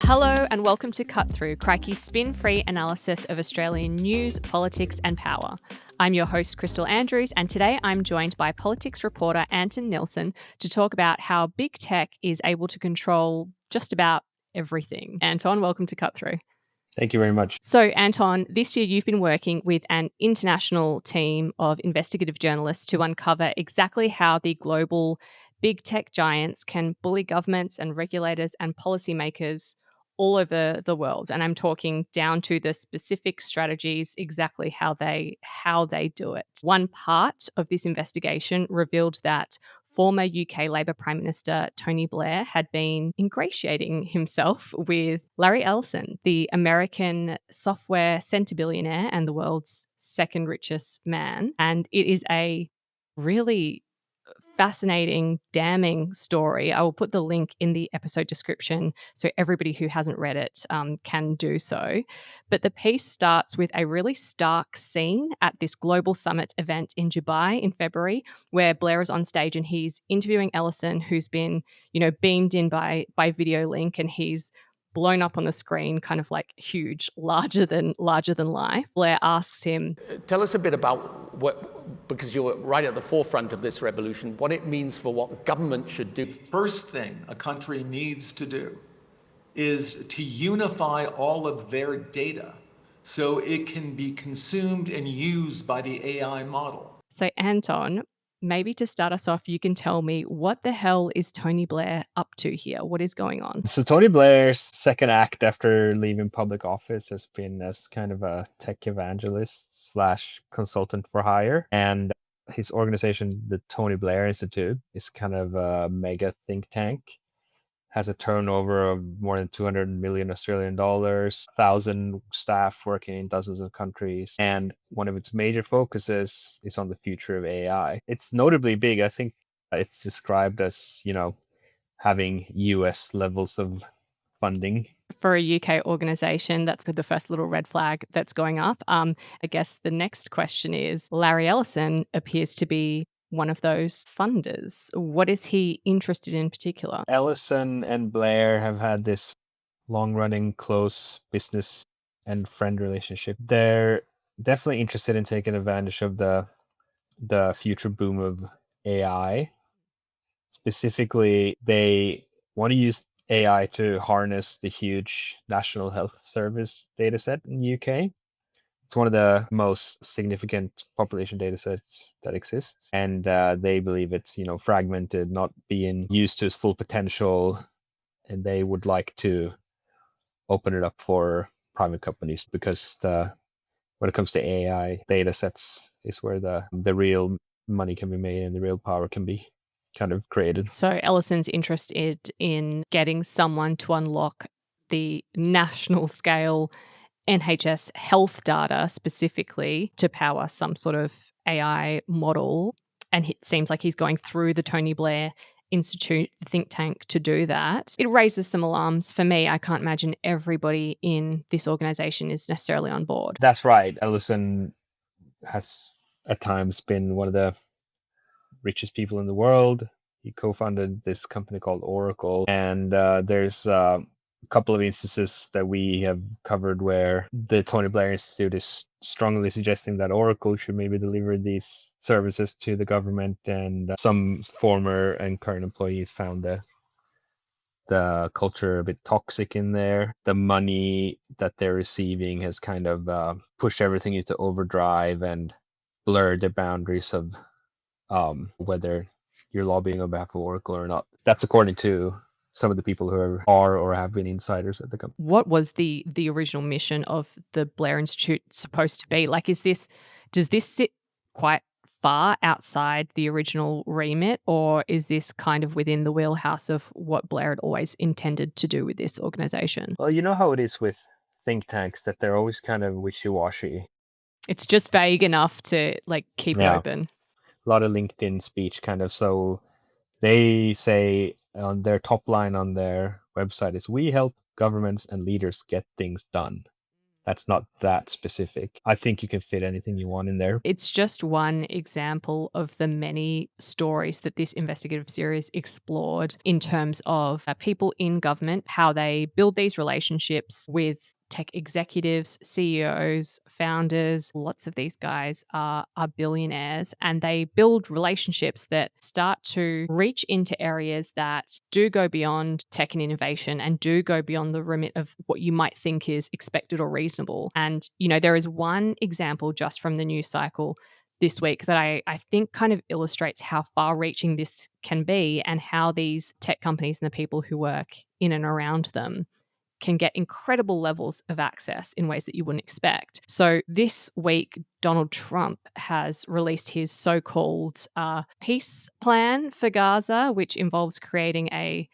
Hello and welcome to Cut Through, Crikey's spin-free analysis of Australian news, politics and power. I'm your host, Crystal Andrews, and today I'm joined by politics reporter Anton Nilsson to talk about how big tech is able to control just about everything. Anton, welcome to Cut Through. Thank you very much. So, Anton, this year you've been working with an international team of investigative journalists to uncover exactly how the global big tech giants can bully governments and regulators and policymakers all over the world. And I'm talking down to the specific strategies, exactly how they do it. One part of this investigation revealed that former UK Labor Prime Minister Tony Blair had been ingratiating himself with Larry Ellison, the American software centibillionaire and the world's second richest man. And it is a really fascinating, damning story. I will put the link in the episode description so everybody who hasn't read it can do so. But the piece starts with a really stark scene at this global summit event in Dubai in February, where Blair is on stage and he's interviewing Ellison, who's been, beamed in by video link, and he's blown up on the screen, kind of like huge, larger than life. Blair asks him, tell us a bit about what, because you're right at the forefront of this revolution, what it means for what government should do. The first thing a country needs to do is to unify all of their data so it can be consumed and used by the AI model. So Anton, maybe to start us off, you can tell me, what the hell is Tony Blair up to here? What is going on? So Tony Blair's second act after leaving public office has been as kind of a tech evangelist / consultant for hire. And his organization, the Tony Blair Institute, is kind of a mega think tank. Has a turnover of more than 200 million Australian dollars, 1,000 staff working in dozens of countries. And one of its major focuses is on the future of AI. It's notably big. I think it's described as, having US levels of funding. For a UK organisation, that's the first little red flag that's going up. I guess the next question is, Larry Ellison appears to be one of those funders. What is he interested in particular? Ellison and Blair have had this long-running close business and friend relationship. They're definitely interested in taking advantage of the future boom of AI. Specifically, they want to use AI to harness the huge National Health Service dataset in the UK. It's one of the most significant population data sets that exists. And they believe it's, fragmented, not being used to its full potential. And they would like to open it up for private companies because when it comes to AI, data sets is where the real money can be made and the real power can be kind of created. So Ellison's interested in getting someone to unlock the national scale NHS health data specifically to power some sort of AI model. And it seems like he's going through the Tony Blair Institute, the think tank, to do that. It raises some alarms for me. I can't imagine everybody in this organization is necessarily on board. That's right. Ellison has at times been one of the richest people in the world. He co-founded this company called Oracle. And there's a couple of instances that we have covered where the Tony Blair Institute is strongly suggesting that Oracle should maybe deliver these services to the government, and some former and current employees found the culture a bit toxic in there. The money that they're receiving has kind of pushed everything into overdrive and blurred the boundaries of whether you're lobbying on behalf of Oracle or not. That's according to some of the people who are or have been insiders at the company. What was the original mission of the Blair Institute supposed to be? Like, does this sit quite far outside the original remit, or is this kind of within the wheelhouse of what Blair had always intended to do with this organization? Well, you know how it is with think tanks, that they're always kind of wishy-washy. It's just vague enough to keep it open. A lot of LinkedIn speech kind of. So they say on their top line on their website is, we help governments and leaders get things done. that's not that specific. I think you can fit anything you want in there. It's just one example of the many stories that this investigative series explored in terms of people in government, how they build these relationships with tech executives, CEOs, founders. Lots of these guys are billionaires, and they build relationships that start to reach into areas that do go beyond tech and innovation and do go beyond the remit of what you might think is expected or reasonable. And, there is one example just from the news cycle this week that I think kind of illustrates how far-reaching this can be and how these tech companies and the people who work in and around them can get incredible levels of access in ways that you wouldn't expect. So this week, Donald Trump has released his so-called peace plan for Gaza, which involves creating a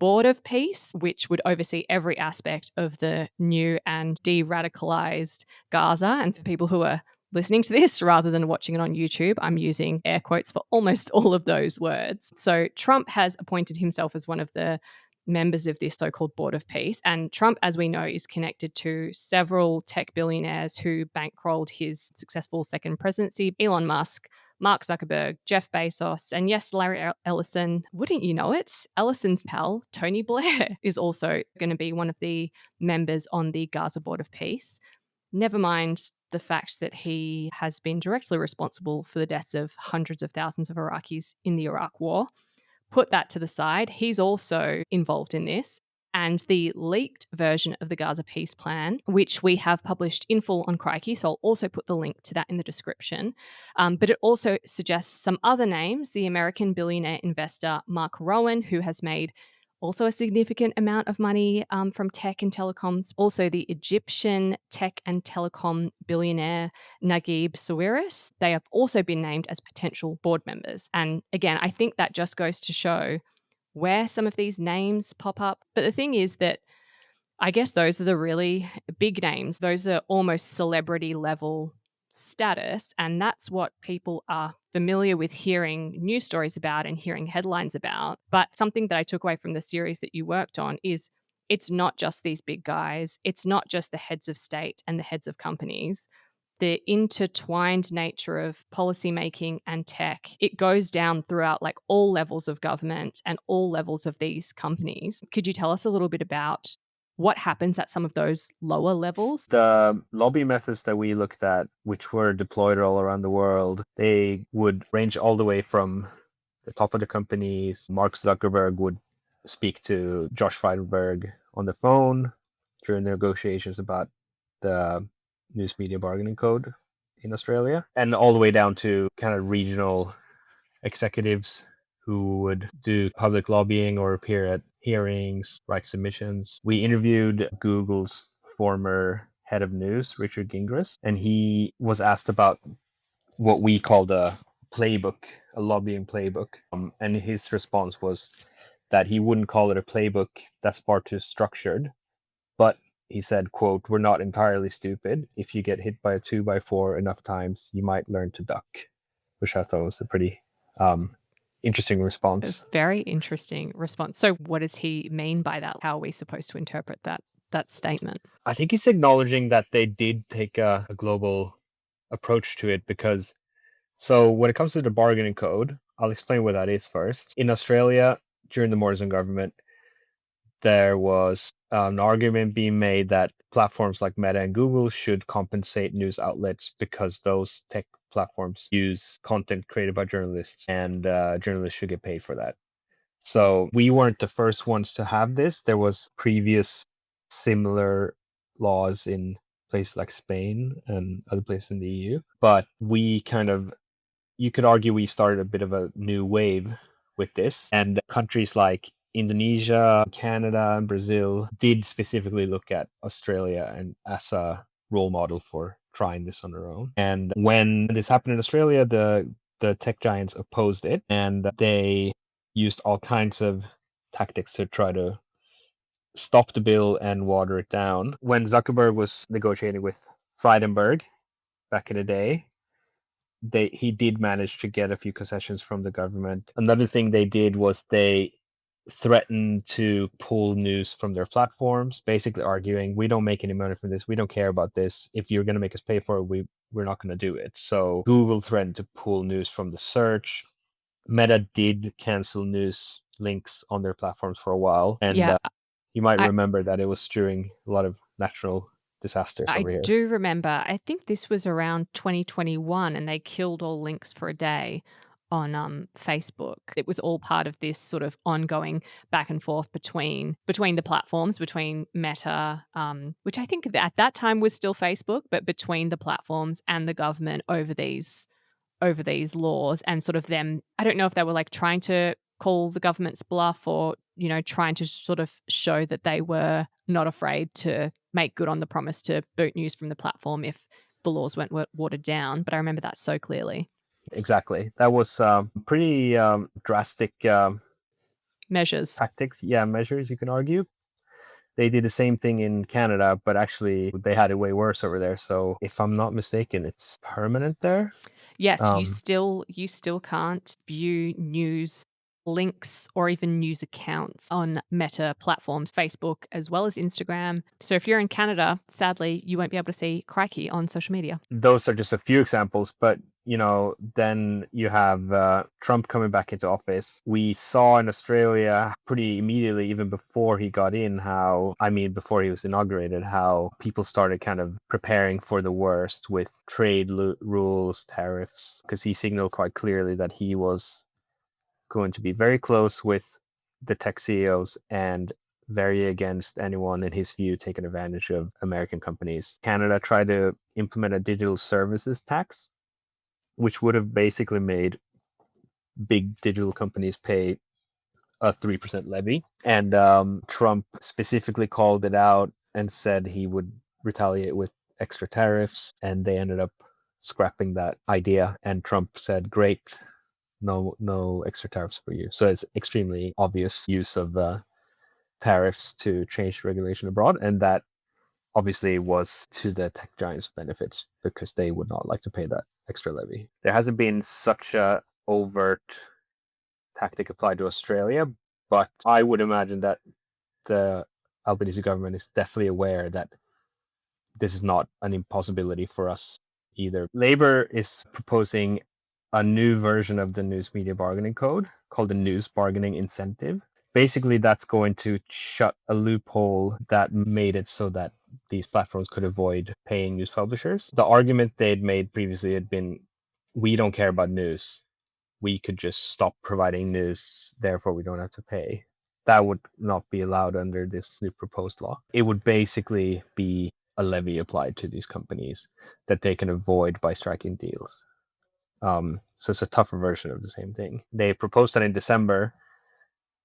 board of peace, which would oversee every aspect of the new and de-radicalized Gaza. And for people who are listening to this rather than watching it on YouTube, I'm using air quotes for almost all of those words. So Trump has appointed himself as one of the members of this so-called Board of Peace. And Trump, as we know, is connected to several tech billionaires who bankrolled his successful second presidency: Elon Musk, Mark Zuckerberg, Jeff Bezos, and yes, Larry Ellison. Wouldn't you know it? Ellison's pal, Tony Blair, is also going to be one of the members on the Gaza Board of Peace. Never mind the fact that he has been directly responsible for the deaths of hundreds of thousands of Iraqis in the Iraq War. Put that to the side. He's also involved in this. And the leaked version of the Gaza peace plan, which we have published in full on Crikey, so I'll also put the link to that in the description. But it also suggests some other names: the American billionaire investor Mark Rowan, who has made also a significant amount of money from tech and telecoms. Also, the Egyptian tech and telecom billionaire Naguib Sawiris. They have also been named as potential board members. And again, I think that just goes to show where some of these names pop up. But the thing is that I guess those are the really big names. Those are almost celebrity level status. And that's what people are familiar with hearing news stories about and hearing headlines about. But something that I took away from the series that you worked on is it's not just these big guys. It's not just the heads of state and the heads of companies. The intertwined nature of policymaking and tech, it goes down throughout like all levels of government and all levels of these companies. Could you tell us a little bit about what happens at some of those lower levels? The lobby methods that we looked at, which were deployed all around the world, they would range all the way from the top of the companies. Mark Zuckerberg would speak to Josh Frydenberg on the phone during negotiations about the news media bargaining code in Australia, and all the way down to kind of regional executives who would do public lobbying or appear at hearings, write submissions. We interviewed Google's former head of news, Richard Gingras, and he was asked about what we called a playbook, a lobbying playbook. And his response was that he wouldn't call it a playbook, that's far too structured. But he said, quote, "We're not entirely stupid. If you get hit by a 2x4 enough times, you might learn to duck," which I thought was a pretty interesting response. A very interesting response. So what does he mean by that? How are we supposed to interpret that statement? I think he's acknowledging that they did take a global approach to it, because so when it comes to the bargaining code, I'll explain what that is first. In Australia, during the Morrison government, there was an argument being made that platforms like Meta and Google should compensate news outlets because those tech platforms use content created by journalists, and journalists should get paid for that. So we weren't the first ones to have this. There was previous similar laws in places like Spain and other places in the EU, but we kind of, you could argue we started a bit of a new wave with this, and countries like Indonesia, Canada, and Brazil did specifically look at Australia and as a role model for trying this on their own. And when this happened in Australia, the tech giants opposed it, and they used all kinds of tactics to try to stop the bill and water it down. When Zuckerberg was negotiating with Frydenberg back in the day, he did manage to get a few concessions from the government. Another thing they did was they threatened to pull news from their platforms, basically arguing, we don't make any money from this, we don't care about this. If you're going to make us pay for it, we're not going to do it. So Google threatened to pull news from the search. Meta did cancel news links on their platforms for a while. And Yeah, you might I- remember that it was during a lot of natural disasters I over here. do remember. I think this was around 2021, and they killed all links for a day on Facebook. It was all part of this sort of ongoing back and forth between the platforms, between Meta, which I think at that time was still Facebook, but between the platforms and the government over these laws, and sort of them. I don't know if they were like trying to call the government's bluff, or trying to sort of show that they were not afraid to make good on the promise to boot news from the platform if the laws weren't watered down. But I remember that so clearly. Exactly. That was pretty drastic Measures. tactics. Yeah, measures, you can argue. They did the same thing in Canada, but actually they had it way worse over there. So if I'm not mistaken, it's permanent there. Yes, you still can't view news links or even news accounts on Meta platforms, Facebook as well as Instagram. So if you're in Canada, sadly, you won't be able to see Crikey on social media. Those are just a few examples, but then you have Trump coming back into office. We saw in Australia pretty immediately, even before he got in, before he was inaugurated, how people started kind of preparing for the worst with trade rules, tariffs, because he signaled quite clearly that he was going to be very close with the tech CEOs and very against anyone, in his view, taking advantage of American companies. Canada tried to implement a digital services tax, which would have basically made big digital companies pay a 3% levy. And Trump specifically called it out and said he would retaliate with extra tariffs, and they ended up scrapping that idea. And Trump said, great, no extra tariffs for you. So it's extremely obvious use of tariffs to change regulation abroad, and that obviously was to the tech giants' benefits because they would not like to pay that extra levy. There hasn't been such a overt tactic applied to Australia, but I would imagine that the Albanese government is definitely aware that this is not an impossibility for us either. Labour is proposing a new version of the News Media Bargaining Code called the News Bargaining Incentive. Basically, that's going to shut a loophole that made it so that these platforms could avoid paying news publishers. The argument they'd made previously had been, we don't care about news. We could just stop providing news, therefore we don't have to pay. That would not be allowed under this new proposed law. It would basically be a levy applied to these companies that they can avoid by striking deals. So it's a tougher version of the same thing. They proposed that in December,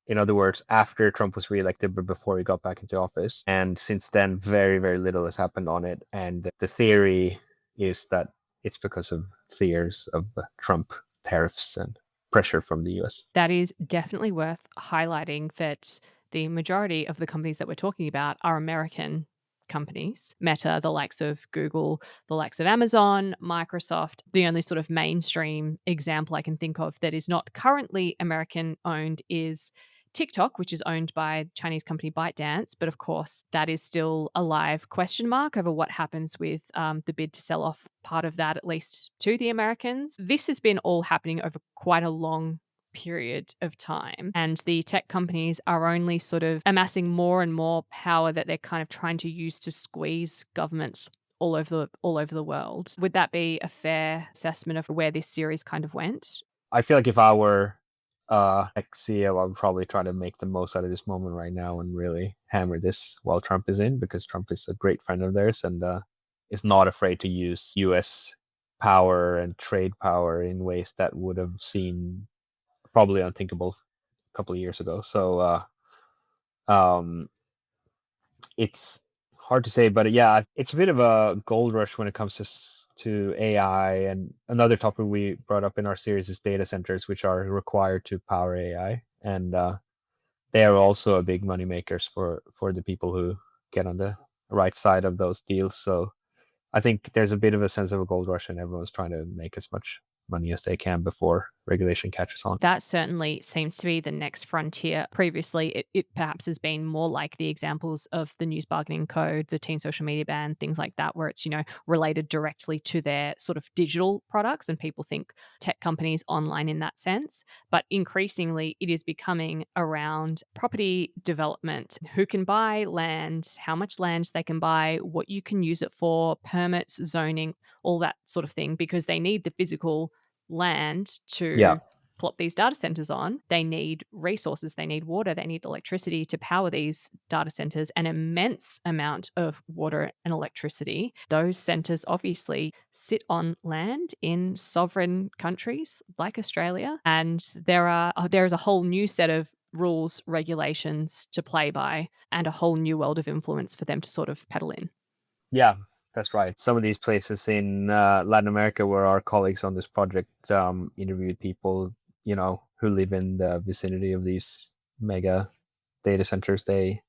in other words, after Trump was reelected, but before he got back into office. And since then, very, very little has happened on it. And the theory is that it's because of fears of Trump tariffs and pressure from the US. That is definitely worth highlighting, that the majority of the companies that we're talking about are American companies. Meta, the likes of Google, the likes of Amazon, Microsoft. The only sort of mainstream example I can think of that is not currently American owned is TikTok, which is owned by Chinese company ByteDance. But of course, that is still a live question mark over what happens with the bid to sell off part of that, at least to the Americans. This has been all happening over quite a long period of time, and the tech companies are only sort of amassing more and more power that they're kind of trying to use to squeeze governments all over the world. Would that be a fair assessment of where this series kind of went? I feel like if I were tech CEO, I would probably try to make the most out of this moment right now and really hammer this while Trump is in, because Trump is a great friend of theirs and is not afraid to use US power and trade power in ways that would have seemed probably unthinkable a couple of years ago. So it's hard to say, but yeah, it's a bit of a gold rush when it comes to AI. And another topic we brought up in our series is data centers, which are required to power AI, and they are also a big money makers for the people who get on the right side of those deals. So I think there's a bit of a sense of a gold rush, and everyone's trying to make as much money as they can before regulation catches on. That certainly seems to be the next frontier. Previously, it perhaps has been more like the examples of the news bargaining code, the teen social media ban, things like that, where it's, related directly to their sort of digital products, and people think tech companies online in that sense. But increasingly, it is becoming around property development, who can buy land, how much land they can buy, what you can use it for, permits, zoning, all that sort of thing, because they need the physical land to plop these data centers on. They need resources, they need water, they need electricity to power these data centers, an immense amount of water and electricity. Those centers obviously sit on land in sovereign countries like Australia, and there is a whole new set of rules, regulations to play by, and a whole new world of influence for them to sort of peddle in. Yeah, that's right. Some of these places in Latin America, where our colleagues on this project interviewed people, who live in the vicinity of these mega data centers, they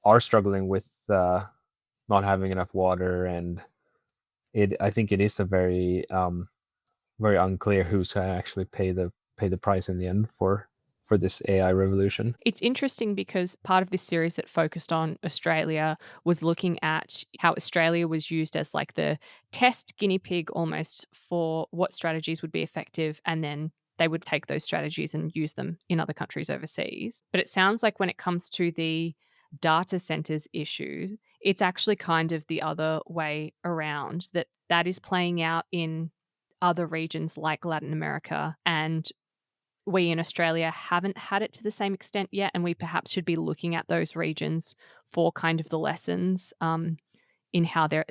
are struggling with not having enough water, and I think it is a very very unclear who's going to actually pay the price in the end for this AI revolution. It's interesting because part of this series that focused on Australia was looking at how Australia was used as like the test guinea pig almost for what strategies would be effective, and then they would take those strategies and use them in other countries overseas. But it sounds like when it comes to the data centers issue, it's actually kind of the other way around, that is playing out in other regions like Latin America, and we in Australia haven't had it to the same extent yet, and we perhaps should be looking at those regions for kind of the lessons in how they're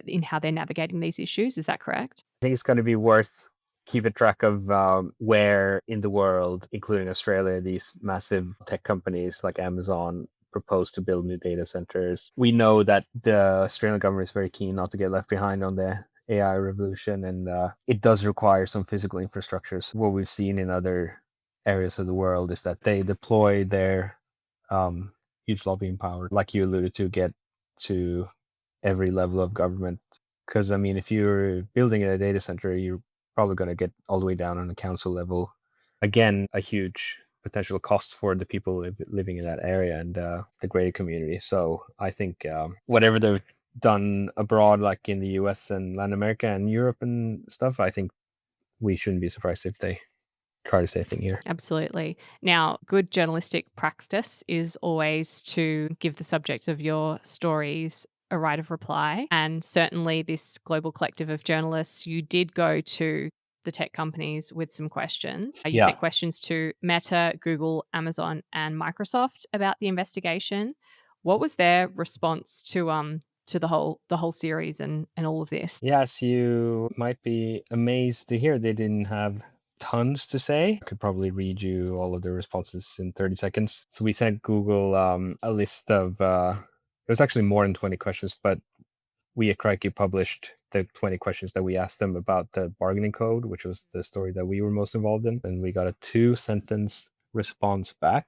navigating these issues. Is that correct? I think it's going to be worth keeping track of where in the world, including Australia, these massive tech companies like Amazon propose to build new data centers. We know that the Australian government is very keen not to get left behind on the AI revolution, and it does require some physical infrastructures. What we've seen in other areas of the world is that they deploy their huge lobbying power, like you alluded to, get to every level of government. Because, I mean, if you're building a data center, you're probably going to get all the way down on the council level. Again, a huge potential cost for the people living in that area and the greater community. So I think whatever they've done abroad, like in the US and Latin America and Europe and stuff, I think we shouldn't be surprised if they try the same thing here. Absolutely. Now, good journalistic practice is always to give the subject of your stories a right of reply. And certainly this global collective of journalists, you did go to the tech companies with some questions. You sent questions to Meta, Google, Amazon, and Microsoft about the investigation. What was their response to the whole series and all of this? Yes, you might be amazed to hear they didn't have tons to say. I could probably read you all of the responses in 30 seconds. So we sent Google a list of, it was actually more than 20 questions, but we at Crikey published the 20 questions that we asked them about the bargaining code, which was the story that we were most involved in. And we got a 2-sentence response back.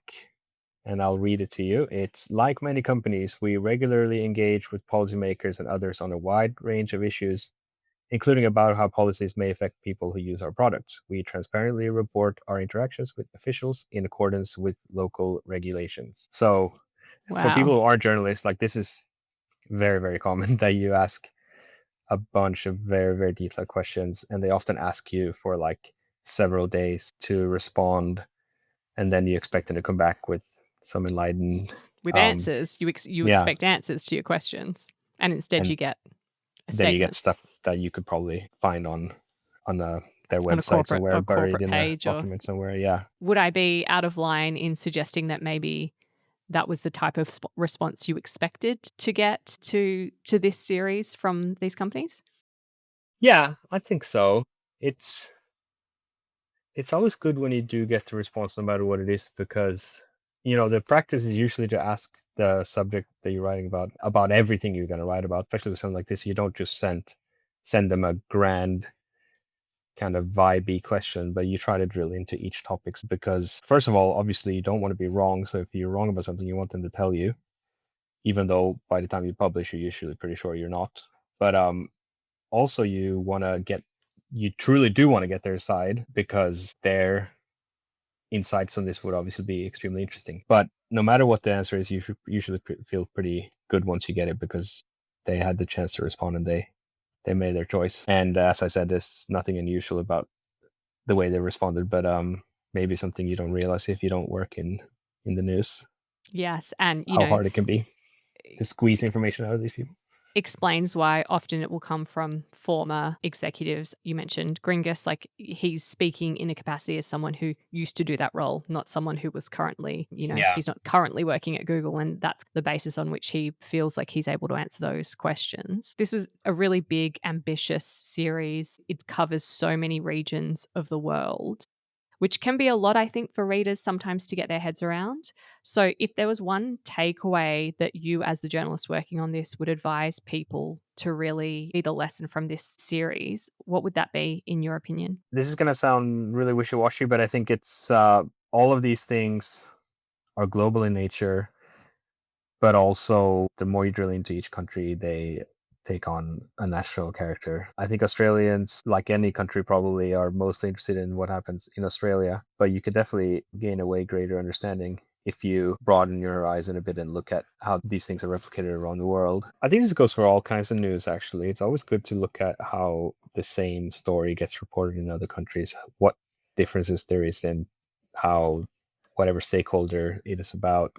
And I'll read it to you. It's like many companies, we regularly engage with policymakers and others on a wide range of issues, including about how policies may affect people who use our products. We transparently report our interactions with officials in accordance with local regulations. So for people who aren't journalists, like, this is very, very common that you ask a bunch of very, very detailed questions, and they often ask you for like several days to respond, and then you expect them to come back with some enlightened answers. You expect answers to your questions, and instead you get a statement. Then you get stuff that you could probably find on their website somewhere, buried in a document somewhere. Yeah. Would I be out of line in suggesting that maybe that was the type of response you expected to get to this series from these companies? Yeah, I think so. It's always good when you do get the response, no matter what it is, because the practice is usually to ask the subject that you're writing about everything you're going to write about. Especially with something like this, you don't just send them a grand kind of vibey question, but you try to drill into each topic, because first of all, obviously you don't want to be wrong. So if you're wrong about something, you want them to tell you, even though by the time you publish, you're usually pretty sure you're not. But also you truly do want to get their side, because they're insights on this would obviously be extremely interesting. But no matter what the answer is, you should usually feel pretty good once you get it, because they had the chance to respond and they made their choice. And as I said, there's nothing unusual about the way they responded, but maybe something you don't realize if you don't work in the news. Yes, and how hard it can be to squeeze information out of these people. Explains why often it will come from former executives. You mentioned Gringus, like he's speaking in a capacity as someone who used to do that role, not someone who was currently, he's not currently working at Google, and that's the basis on which he feels like he's able to answer those questions. This was a really big, ambitious series. It covers so many regions of the world, which can be a lot, I think, for readers sometimes to get their heads around. So if there was one takeaway that you as the journalist working on this would advise people to really be the lesson from this series, what would that be in your opinion? This is going to sound really wishy-washy, but I think it's all of these things are global in nature, but also the more you drill into each country, they take on a national character. I think Australians, like any country, probably are mostly interested in what happens in Australia, but you could definitely gain a way greater understanding if you broaden your horizon a bit and look at how these things are replicated around the world. I think this goes for all kinds of news, actually. It's always good to look at how the same story gets reported in other countries, what differences there is in how whatever stakeholder it is about,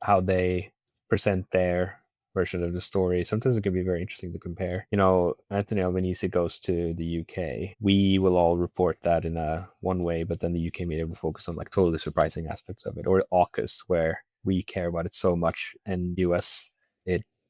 how they present their version of the story. Sometimes it can be very interesting to compare. Anthony Albanese goes to the UK. We will all report that in one way, but then the UK media will focus on like totally surprising aspects of it. Or AUKUS, where we care about it so much, and US,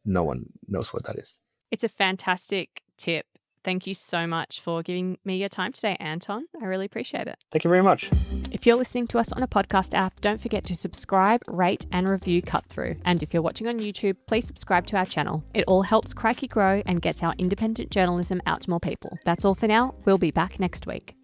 no one knows what that is. It's a fantastic tip. Thank you so much for giving me your time today, Anton. I really appreciate it. Thank you very much. If you're listening to us on a podcast app, don't forget to subscribe, rate, and review Cut Through. And if you're watching on YouTube, please subscribe to our channel. It all helps Crikey grow and gets our independent journalism out to more people. That's all for now. We'll be back next week.